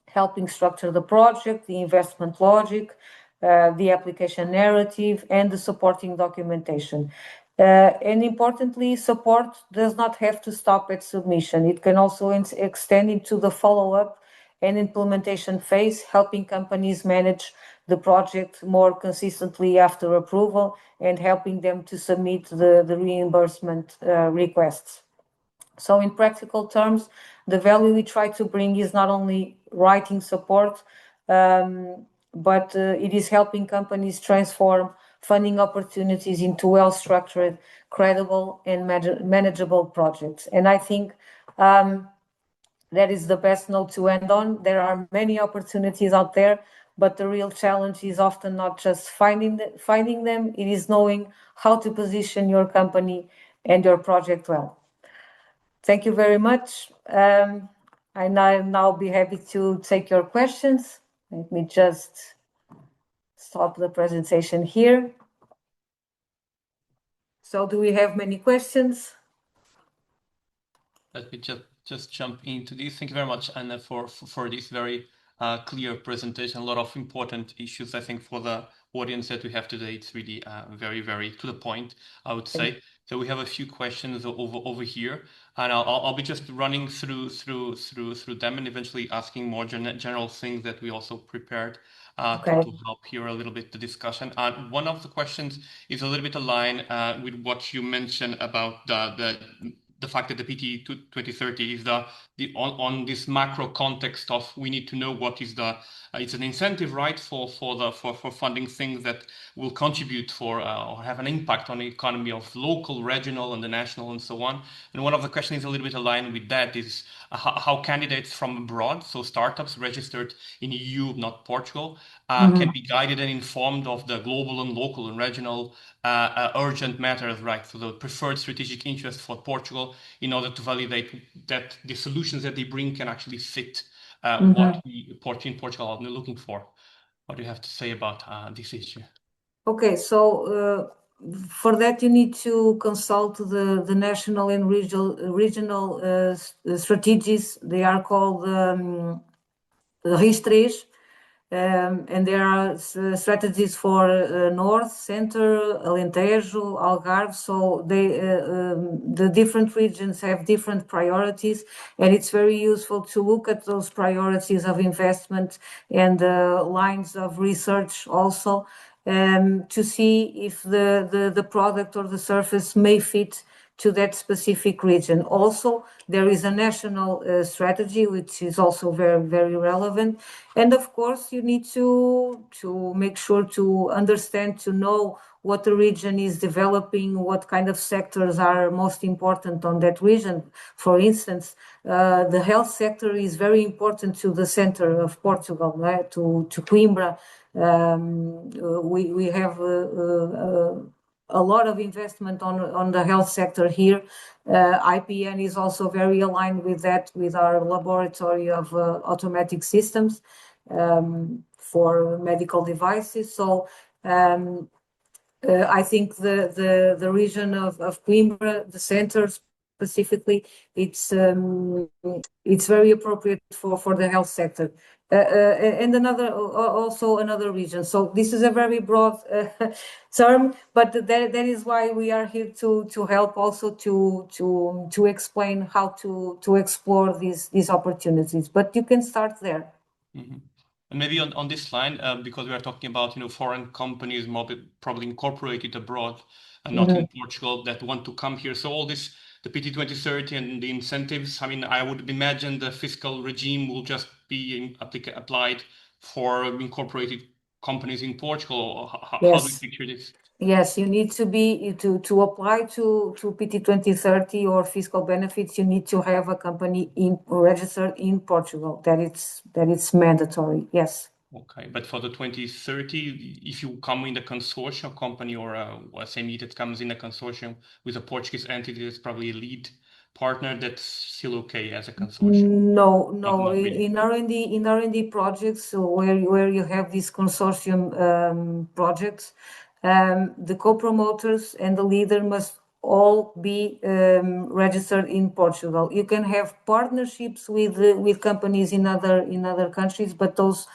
helping structure the project, the investment logic, the application narrative, and the supporting documentation. And importantly, support does not have to stop at submission. It can also extend into the follow-up and implementation phase, helping companies manage the project more consistently after approval and helping them to submit the reimbursement requests. So in practical terms, the value we try to bring is not only writing support, but it is helping companies transform funding opportunities into well-structured, credible, and manageable projects. And I think that is the best note to end on. There are many opportunities out there, but the real challenge is often not just finding them, it is knowing how to position your company and your project well. Thank you very much. I now be happy to take your questions. Let me just stop the presentation here. So do we have many questions? Let me just jump into this. Thank you very much, Anna, for this very clear presentation. A lot of important issues, I think, for the audience that we have today. It's really very, very to the point, I would say. So we have a few questions over here, and I'll be just running through them and eventually asking more general things that we also prepared to help here a little bit the discussion. And one of the questions is a little bit aligned with what you mentioned about the fact that the PT2030 is on this macro context of we need to know what is it's an incentive, right, for funding things that will contribute or have an impact on the economy of local, regional, and the national, and so on. And one of the questions is a little bit aligned with that is how candidates from abroad, so startups registered in EU, not Portugal, can be guided and informed of the global and local and regional urgent matters, right? So the preferred strategic interest for Portugal in order to validate that the solutions that they bring can actually fit what we in Portugal are looking for. What do you have to say about this issue? Okay, so for that you need to consult the national and regional strategies. They are called RIS3. And there are strategies for North, Center, Alentejo, Algarve. So the different regions have different priorities, and it's very useful to look at those priorities of investment and lines of research also to see if the product or the service may fit to that specific region. Also, there is a national strategy, which is also very, very relevant. And of course, you need to make sure to understand, to know what the region is developing, what kind of sectors are most important on that region. For instance, the health sector is very important to the center of Portugal, right? To Coimbra. We have a lot of investment on the health sector here. IPN is also very aligned with that, with our laboratory of automatic systems for medical devices. So I think the region of Coimbra, the center specifically, it's very appropriate for the health sector. And also another region. So this is a very broad term, but that is why we are here to help also to explain how to explore these opportunities. But you can start there. Mm-hmm. And maybe on this line, because we are talking about foreign companies probably incorporated abroad and not in Portugal that want to come here. So all this, the PT2030 and the incentives, I mean, I would imagine the fiscal regime will just be applied for incorporated companies in Portugal. How do you picture this? Yes, you need to apply to PT2030 or fiscal benefits. You need to have a company registered in Portugal. That it's mandatory. Yes. Okay, but for the 2030, if you come in the consortium company or a SME that comes in a consortium with a Portuguese entity, that's probably a lead partner, that's still okay as a consortium. No. Really. In R&D projects where you have these consortium projects, the co-promoters and the leader must all be registered in Portugal. You can have partnerships with companies in other countries, but those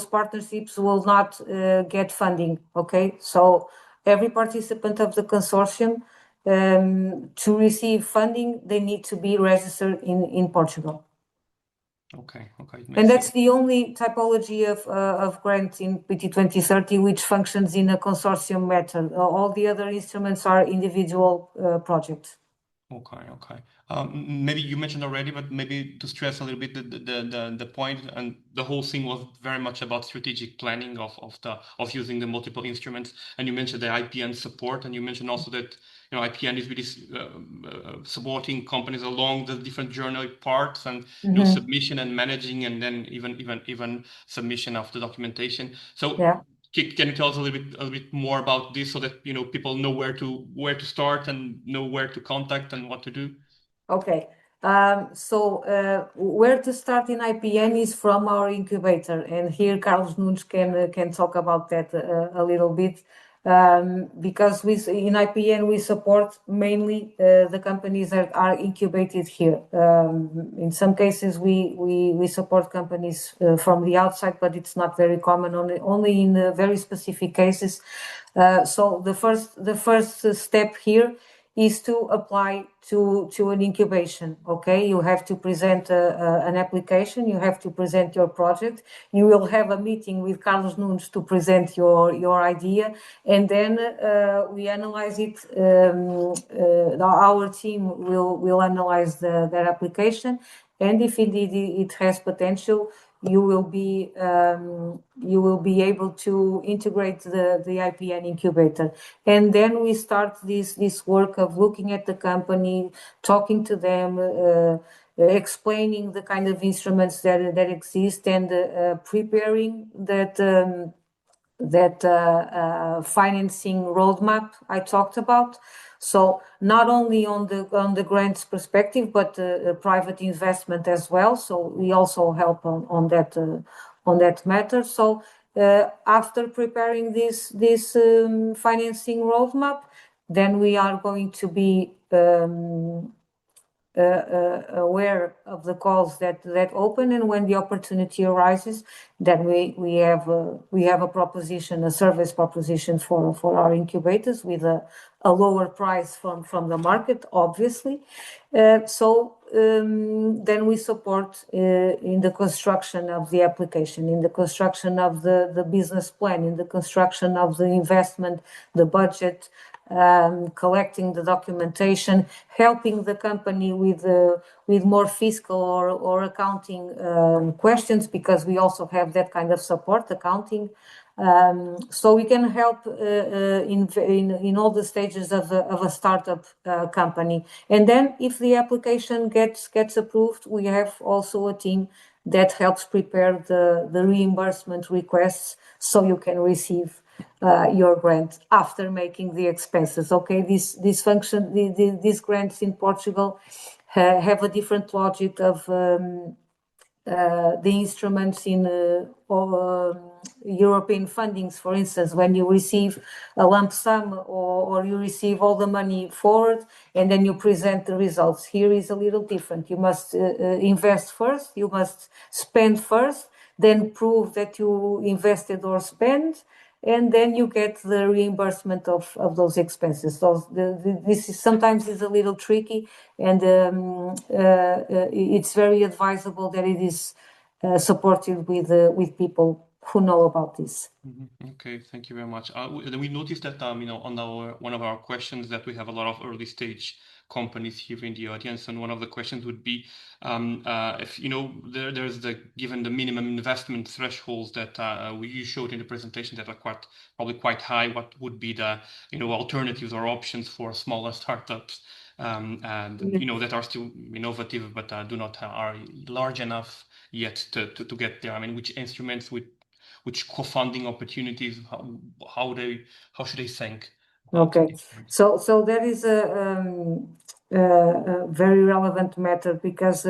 partnerships will not get funding. Okay, so every participant of the consortium to receive funding, they need to be registered in Portugal. Okay. And that's the only typology of grant in PT2030 which functions in a consortium method. All the other instruments are individual projects. Okay. Maybe you mentioned already, but maybe to stress a little bit the point, and the whole thing was very much about strategic planning of using the multiple instruments. And you mentioned the IPN support, and you mentioned also that IPN is really supporting companies along the different journey parts, and submission and managing, and then even submission of the documentation. So. Yeah. Can you tell us a little bit more about this so that people know where to start and know where to contact and what to do? Okay. Where to start in IPN is from our incubator, and here Carlos Nunes can talk about that a little bit. Because in IPN we support mainly the companies that are incubated here. In some cases we support companies from the outside, but it's not very common. Only in very specific cases. So the first step here is to apply to an incubation. Okay, you have to present an application, you have to present your project, you will have a meeting with Carlos Nunes to present your idea, and then we analyze it. Our team will analyze their application, and if indeed it has potential, you will be able to integrate the IPN incubator. And then we start this work of looking at the company, talking to them, explaining the kind of instruments that exist, and preparing that financing roadmap I talked about. So not only on the grants perspective, but private investment as well. So we also help on that matter. So after preparing this financing roadmap, then we are going to be aware of the calls that open, and when the opportunity arises, then we have a proposition, a service proposition for our incubators with a lower price from the market, obviously. Then we support in the construction of the application, in the construction of the business plan, in the construction of the investment, the budget, collecting the documentation, helping the company with more fiscal or accounting questions, because we also have that kind of support, accounting. So we can help in all the stages of a startup company. And then if the application gets approved, we have also a team that helps prepare the reimbursement requests, so you can receive your grant after making the expenses. Okay, this function, these grants in Portugal have a different logic of the instruments in European fundings. For instance, when you receive a lump sum or you receive all the money forward and then you present the results. Here is a little different. You must invest first, you must spend first, then prove that you invested or spent, and then you get the reimbursement of those expenses. So this is sometimes a little tricky, and it's very advisable that it is supported with people who know about this. Okay, thank you very much. We noticed that on one of our questions that we have a lot of early stage companies here in the audience, and one of the questions would be if there's given the minimum investment thresholds that you showed in the presentation that are probably quite high, what would be the alternatives or options for smaller startups and that are still innovative but are large enough yet to get there? I mean, which instruments, which co-funding opportunities, how should they think? Okay, so that is a very relevant matter, because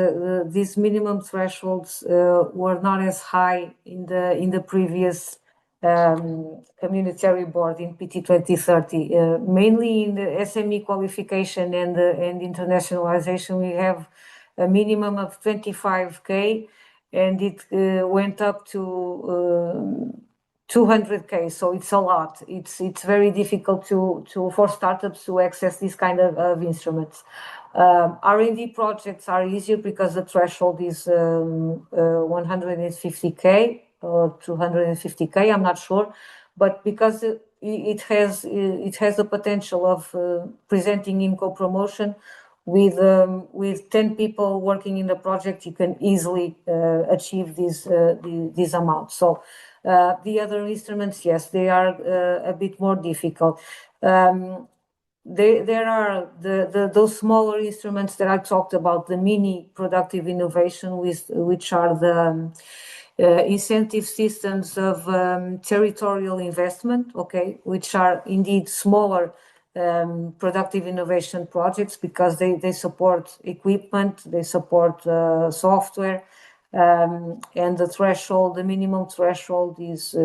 these minimum thresholds were not as high in the previous community board in PT2030. Mainly in the SME qualification and internationalization, we have a minimum of 25K, and it went up to 200K, so it's a lot. It's very difficult for startups to access this kind of instruments. R&D projects are easier because the threshold is 150K or 250K, I'm not sure, but because it has the potential of presenting in co-promotion, with 10 people working in the project, you can easily achieve this amount. So the other instruments, yes, they are a bit more difficult. There are those smaller instruments that I talked about, the mini productive innovation, which are the incentive systems of territorial investment, okay, which are indeed smaller productive innovation projects because they support equipment, they support software, and the minimum threshold is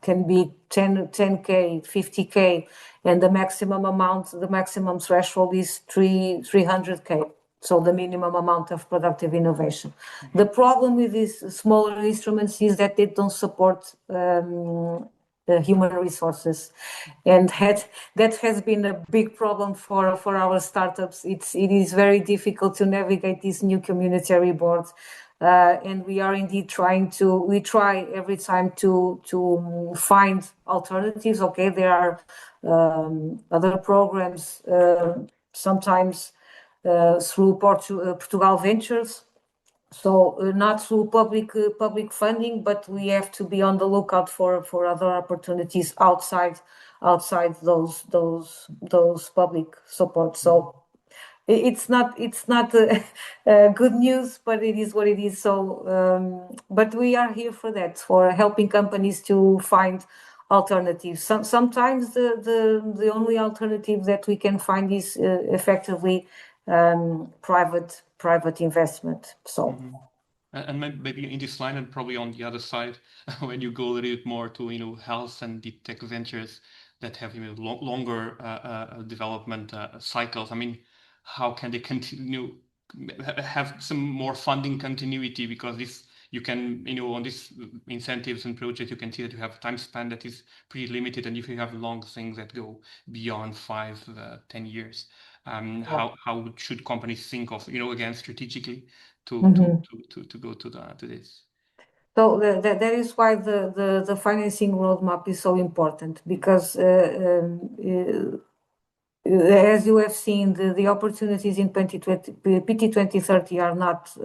can be 10K, 50K, and the maximum threshold is 300K. So the minimum amount of productive innovation. The problem with these smaller instruments is that they don't support human resources, and that has been a big problem for our startups. It is very difficult to navigate these new community boards. And we are indeed we try every time to find alternatives. Okay, there are other programs, sometimes through Portugal Ventures. So not through public funding, but we have to be on the lookout for other opportunities outside those public support. So it's not good news, but it is what it is. So, but we are here for that, for helping companies to find alternatives. Sometimes the only alternative that we can find is effectively private investment. So. And maybe in this line and probably on the other side, when you go a little bit more to health and deep tech ventures that have longer development cycles. I mean, how can they continue have some more funding continuity, because this you can on these incentives and projects you can see that you have time span that is pretty limited, and if you have long things that go beyond 5-10 years, how should companies think of again strategically to go to this? So that is why the financing roadmap is so important, because as you have seen, the opportunities in PT2030 are not,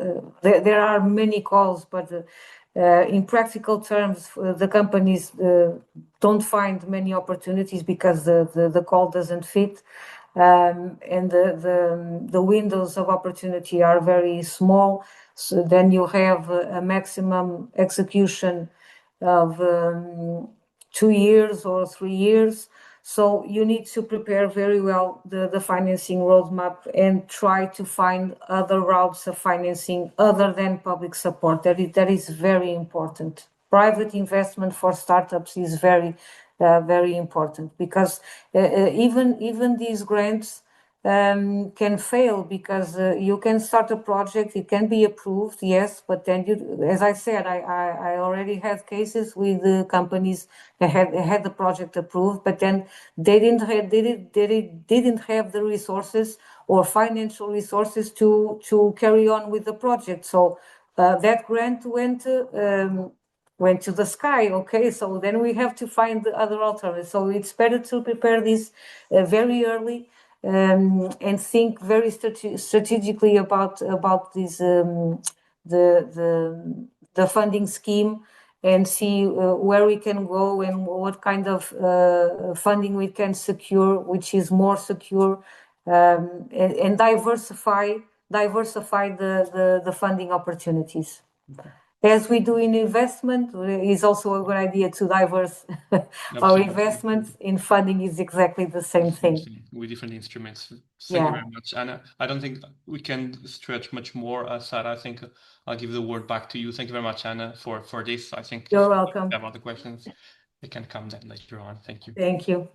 there are many calls, but in practical terms, the companies don't find many opportunities because the call doesn't fit. And the windows of opportunity are very small. So then you have a maximum execution of 2 years or 3 years. So you need to prepare very well the financing roadmap and try to find other routes of financing other than public support. That is very important. Private investment for startups is very important, because even these grants can fail, because you can start a project, it can be approved, yes, but then as I said, I already had cases with the companies that had the project approved, but then they didn't have the resources or financial resources to carry on with the project. So that grant went to the sky. Okay, so then we have to find the other alternatives. So it's better to prepare this very early. And think very strategically about this the funding scheme, and see where we can go and what kind of funding we can secure, which is more secure, and diversify the funding opportunities. As we do in investment, is also a good idea to diverse our investments. In funding is exactly the same thing. With different instruments. Thank you very much, Anna. I don't think we can stretch much more, Sarah. I think I'll give the word back to you. Thank you very much, Anna, for this. I think you're welcome. If you have other questions, they can come then later on. Thank you. Thank you.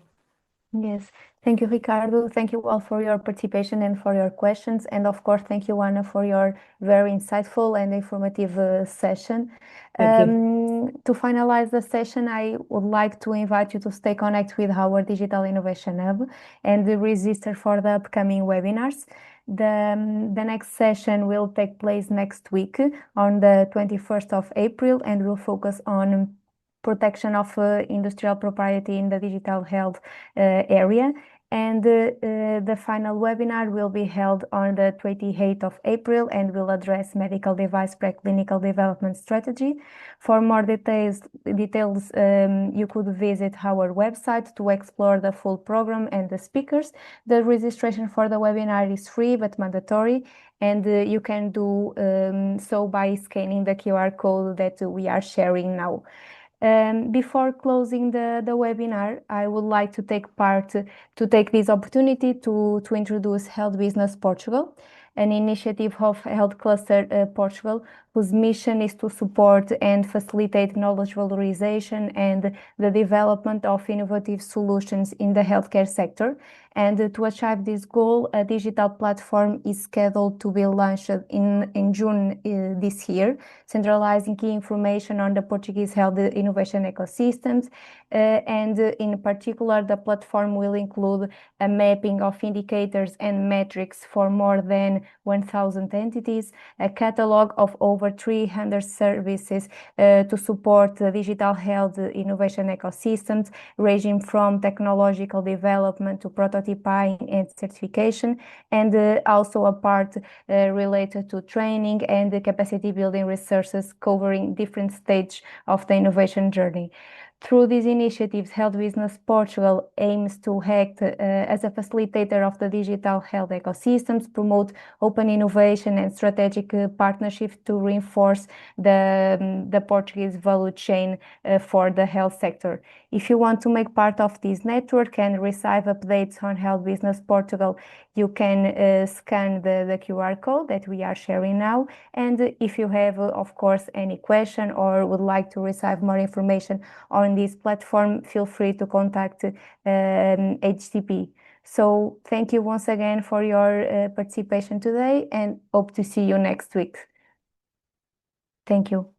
Yes, thank you, Ricardo. Thank you all for your participation and for your questions. And of course, thank you, Anna, for your very insightful and informative session. To finalize the session, I would like to invite you to stay connected with our Digital Innovation Hub and register for the upcoming webinars. The next session will take place next week on the 21st of April, and will focus on protection of industrial property in the digital health area. And the final webinar will be held on the 28th of April and will address medical device preclinical development strategy. For more details, you could visit our website to explore the full program and the speakers. The registration for the webinar is free but mandatory, and you can do so by scanning the QR code that we are sharing now. Before closing the webinar, I would like to take this opportunity to introduce Health Business Portugal, an initiative of Health Cluster Portugal, whose mission is to support and facilitate knowledge valorization and the development of innovative solutions in the healthcare sector. And to achieve this goal, a digital platform is scheduled to be launched in June this year, centralizing key information on the Portuguese health innovation ecosystems. And in particular, the platform will include a mapping of indicators and metrics for more than 1,000 entities, a catalog of over 300 services to support the digital health innovation ecosystems, ranging from technological development to prototyping and certification, and also a part related to training and capacity building resources covering different stages of the innovation journey. Through these initiatives, Health Business Portugal aims to act as a facilitator of the digital health ecosystems, promote open innovation and strategic partnerships to reinforce the Portuguese value chain for the health sector. If you want to make part of this network and receive updates on Health Business Portugal, you can scan the QR code that we are sharing now. And if you have, of course, any question or would like to receive more information on this platform, feel free to contact HCP. So thank you once again for your participation today, and hope to see you next week. Thank you.